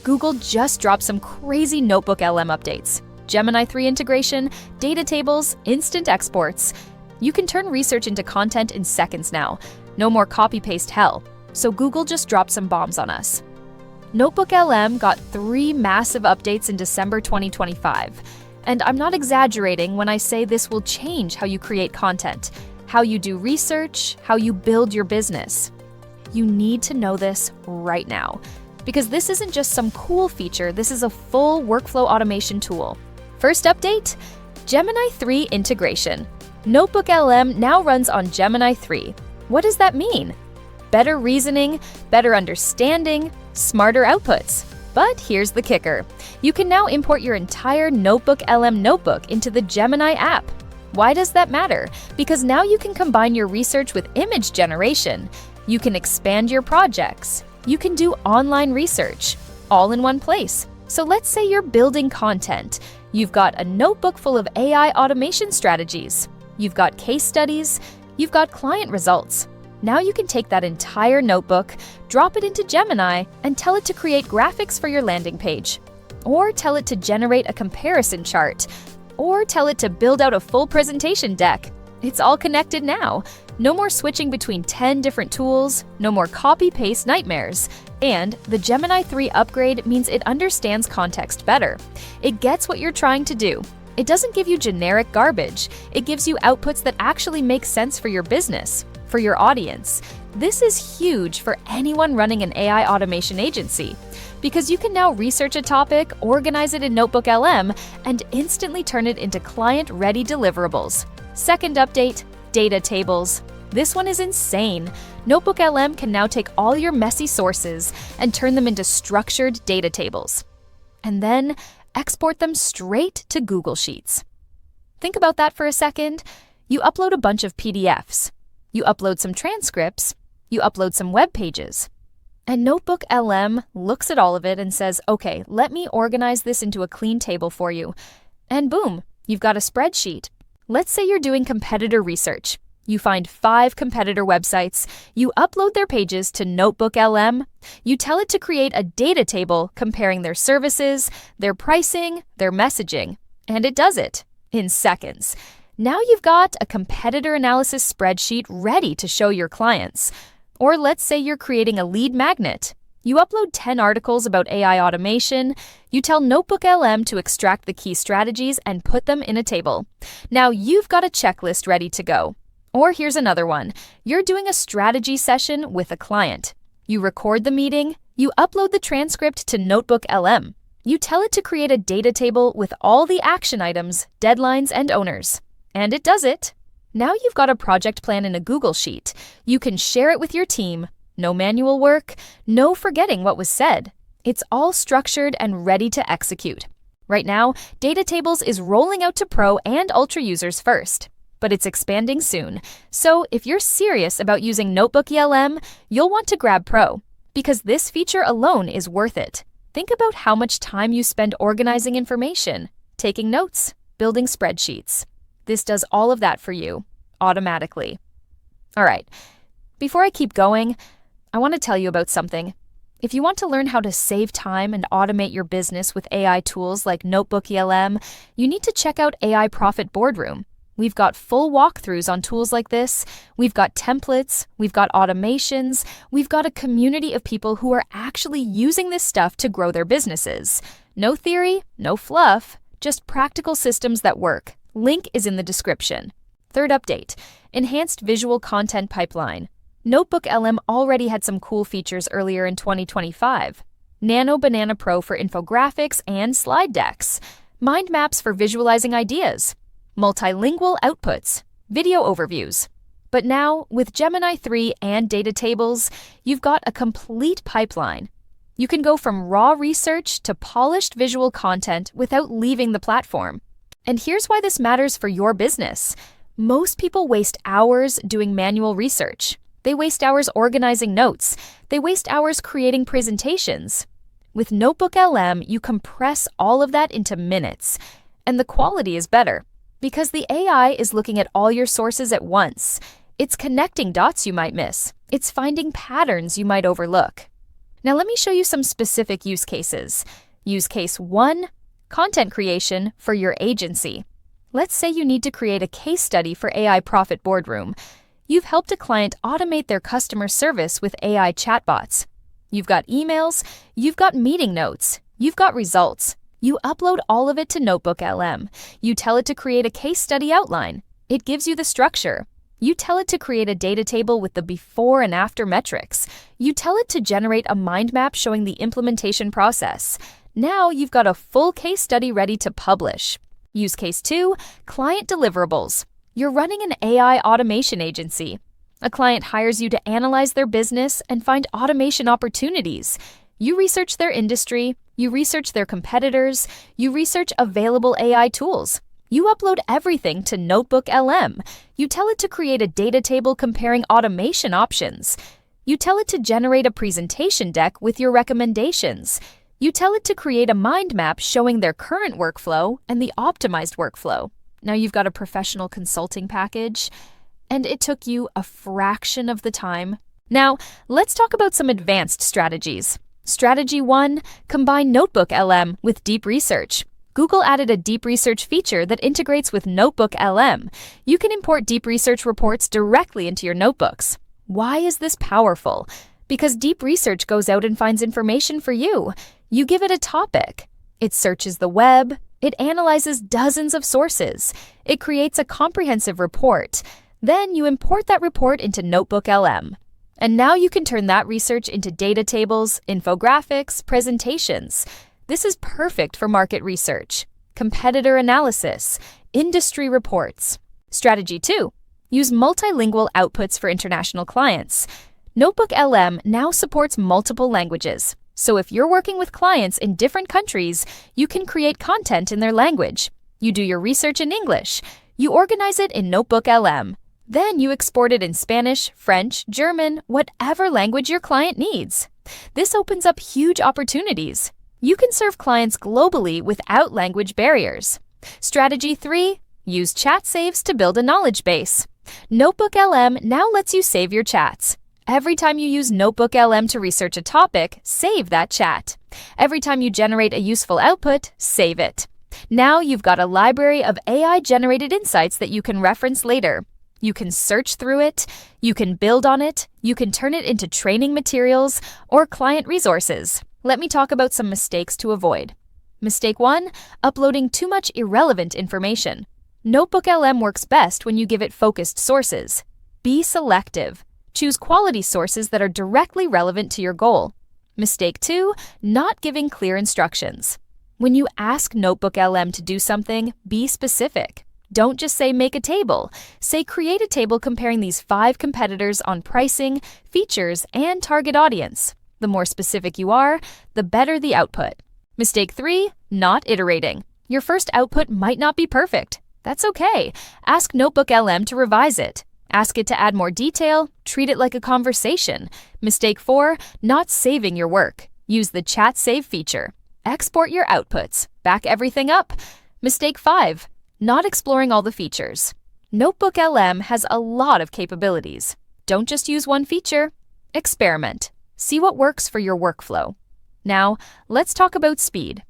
Google just dropped some crazy NotebookLM updates. Gemini 3 integration, data tables, instant exports. You can turn research into content in seconds now. No more copy-paste hell. So Google just dropped some bombs on us. NotebookLM got 3 massive updates in December 2025. And I'm not exaggerating when I say this will change how you create content, how you do research, how you build your business. You need to know this right now, because this isn't just some cool feature, this is a full workflow automation tool. First update, Gemini 3 integration. NotebookLM now runs on Gemini 3. What does that mean? Better reasoning, better understanding, smarter outputs. But here's the kicker. You can now import your entire NotebookLM notebook into the Gemini app. Why does that matter? Because now you can combine your research with image generation. You can expand your projects. You can do online research, all in one place. So let's say you're building content. You've got a notebook full of AI automation strategies. You've got case studies. You've got client results. Now you can take that entire notebook, drop it into Gemini, and tell it to create graphics for your landing page. Or tell it to generate a comparison chart. Or tell it to build out a full presentation deck. It's all connected now. No more switching between 10 different tools, no more copy-paste nightmares. And the Gemini 3 upgrade means it understands context better. It gets what you're trying to do. It doesn't give you generic garbage. It gives you outputs that actually make sense for your business, for your audience. This is huge for anyone running an AI automation agency, because you can now research a topic, organize it in NotebookLM, and instantly turn it into client-ready deliverables. Second update, data tables. This one is insane. NotebookLM can now take all your messy sources and turn them into structured data tables, and then export them straight to Google Sheets. Think about that for a second. You upload a bunch of PDFs. You upload some transcripts. You upload some web pages. And NotebookLM looks at all of it and says, okay, let me organize this into a clean table for you. And boom, you've got a spreadsheet. Let's say you're doing competitor research. You find 5 competitor websites. You upload their pages to NotebookLM. You tell it to create a data table comparing their services, their pricing, their messaging. And it does it in seconds. Now you've got a competitor analysis spreadsheet ready to show your clients. Or let's say you're creating a lead magnet. You upload 10 articles about AI automation. You tell NotebookLM to extract the key strategies and put them in a table. Now you've got a checklist ready to go. Or here's another one. You're doing a strategy session with a client. You record the meeting. You upload the transcript to NotebookLM. You tell it to create a data table with all the action items, deadlines, and owners. And it does it. Now you've got a project plan in a Google Sheet. You can share it with your team. No manual work, no forgetting what was said. It's all structured and ready to execute. Right now, Data Tables is rolling out to Pro and Ultra users first, but it's expanding soon. So if you're serious about using NotebookLM, you'll want to grab Pro, because this feature alone is worth it. Think about how much time you spend organizing information, taking notes, building spreadsheets. This does all of that for you, automatically. All right, before I keep going, I want to tell you about something. If you want to learn how to save time and automate your business with AI tools like NotebookLM, you need to check out AI Profit Boardroom. We've got full walkthroughs on tools like this. We've got templates. We've got automations. We've got a community of people who are actually using this stuff to grow their businesses. No theory, no fluff, just practical systems that work. Link is in the description. Third update, enhanced visual content pipeline. NotebookLM already had some cool features earlier in 2025. Nano Banana Pro for infographics and slide decks. Mind maps for visualizing ideas. Multilingual outputs. Video overviews. But now, with Gemini 3 and data tables, you've got a complete pipeline. You can go from raw research to polished visual content without leaving the platform. And here's why this matters for your business. Most people waste hours doing manual research. They waste hours organizing notes. They waste hours creating presentations. With NotebookLM, you compress all of that into minutes. And the quality is better, because the AI is looking at all your sources at once. It's connecting dots you might miss. It's finding patterns you might overlook. Now let me show you some specific use cases. Use case 1, content creation for your agency. Let's say you need to create a case study for AI Profit Boardroom. You've helped a client automate their customer service with AI chatbots. You've got emails, you've got meeting notes, you've got results. You upload all of it to NotebookLM. You tell it to create a case study outline. It gives you the structure. You tell it to create a data table with the before and after metrics. You tell it to generate a mind map showing the implementation process. Now you've got a full case study ready to publish. Use case 2, client deliverables. You're running an AI automation agency. A client hires you to analyze their business and find automation opportunities. You research their industry, you research their competitors, you research available AI tools. You upload everything to NotebookLM. You tell it to create a data table comparing automation options. You tell it to generate a presentation deck with your recommendations. You tell it to create a mind map showing their current workflow and the optimized workflow. Now you've got a professional consulting package, and it took you a fraction of the time. Now, let's talk about some advanced strategies. Strategy 1, combine NotebookLM with deep research. Google added a deep research feature that integrates with NotebookLM. You can import deep research reports directly into your notebooks. Why is this powerful? Because deep research goes out and finds information for you. You give it a topic. It searches the web. It analyzes dozens of sources. It creates a comprehensive report. Then you import that report into NotebookLM. And now you can turn that research into data tables, infographics, presentations. This is perfect for market research, competitor analysis, industry reports. Strategy 2, use multilingual outputs for international clients. NotebookLM now supports multiple languages. So if you're working with clients in different countries, you can create content in their language. You do your research in English. You organize it in NotebookLM. Then you export it in Spanish, French, German, whatever language your client needs. This opens up huge opportunities. You can serve clients globally without language barriers. Strategy 3, use chat saves to build a knowledge base. NotebookLM now lets you save your chats. Every time you use NotebookLM to research a topic, save that chat. Every time you generate a useful output, save it. Now you've got a library of AI-generated insights that you can reference later. You can search through it, you can build on it, you can turn it into training materials or client resources. Let me talk about some mistakes to avoid. Mistake 1, uploading too much irrelevant information. NotebookLM works best when you give it focused sources. Be selective. Choose quality sources that are directly relevant to your goal. Mistake 2, not giving clear instructions. When you ask NotebookLM to do something, be specific. Don't just say make a table. Say create a table comparing these 5 competitors on pricing, features, and target audience. The more specific you are, the better the output. Mistake 3, not iterating. Your first output might not be perfect. That's okay. Ask NotebookLM to revise it. Ask it to add more detail. Treat it like a conversation. Mistake 4, not saving your work. Use the chat save feature. Export your outputs. Back everything up. Mistake 5, not exploring all the features. NotebookLM has a lot of capabilities. Don't just use one feature. Experiment. See what works for your workflow. Now, let's talk about speed.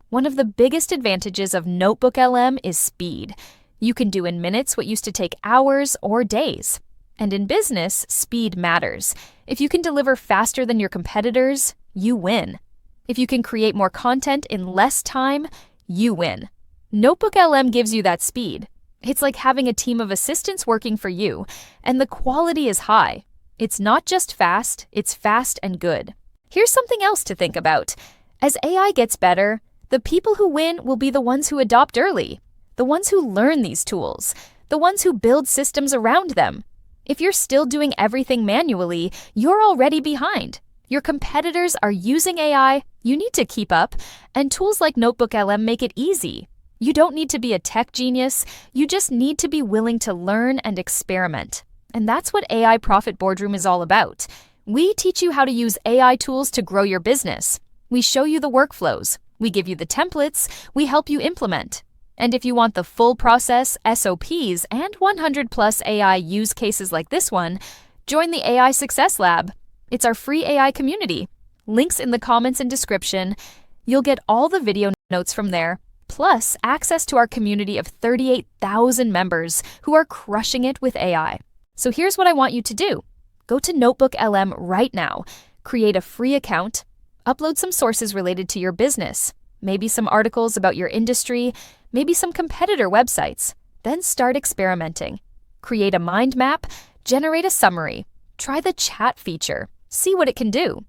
One of the biggest advantages of NotebookLM is speed. You can do in minutes what used to take hours or days. And in business, speed matters. If you can deliver faster than your competitors, you win. If you can create more content in less time, you win. NotebookLM gives you that speed. It's like having a team of assistants working for you, and the quality is high. It's not just fast, it's fast and good. Here's something else to think about. As AI gets better, the people who win will be the ones who adopt early, the ones who learn these tools, the ones who build systems around them. If you're still doing everything manually, you're already behind. Your competitors are using AI, you need to keep up, and tools like NotebookLM make it easy. You don't need to be a tech genius, you just need to be willing to learn and experiment. And that's what AI Profit Boardroom is all about. We teach you how to use AI tools to grow your business. We show you the workflows. We give you the templates. We help you implement. And if you want the full process, SOPs, and 100+ AI use cases like this one, join the AI Success Lab. It's our free AI community. Links in the comments and description. You'll get all the video notes from there, plus access to our community of 38,000 members who are crushing it with AI. So here's what I want you to do. Go to NotebookLM right now, create a free account, upload some sources related to your business, maybe some articles about your industry, maybe some competitor websites. Then start experimenting. Create a mind map, generate a summary, try the chat feature, see what it can do.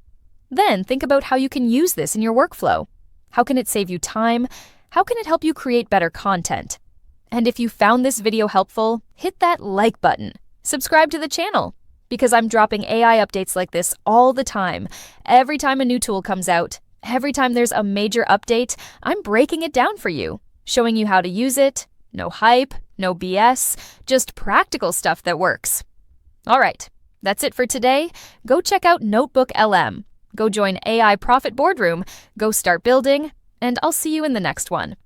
Then think about how you can use this in your workflow. How can it save you time? How can it help you create better content? And if you found this video helpful, hit that like button. Subscribe to the channel, because I'm dropping AI updates like this all the time. Every time a new tool comes out, every time there's a major update, I'm breaking it down for you, showing you how to use it. No hype, no BS, just practical stuff that works. All right, that's it for today. Go check out NotebookLM. Go join AI Profit Boardroom. Go start building, and I'll see you in the next one.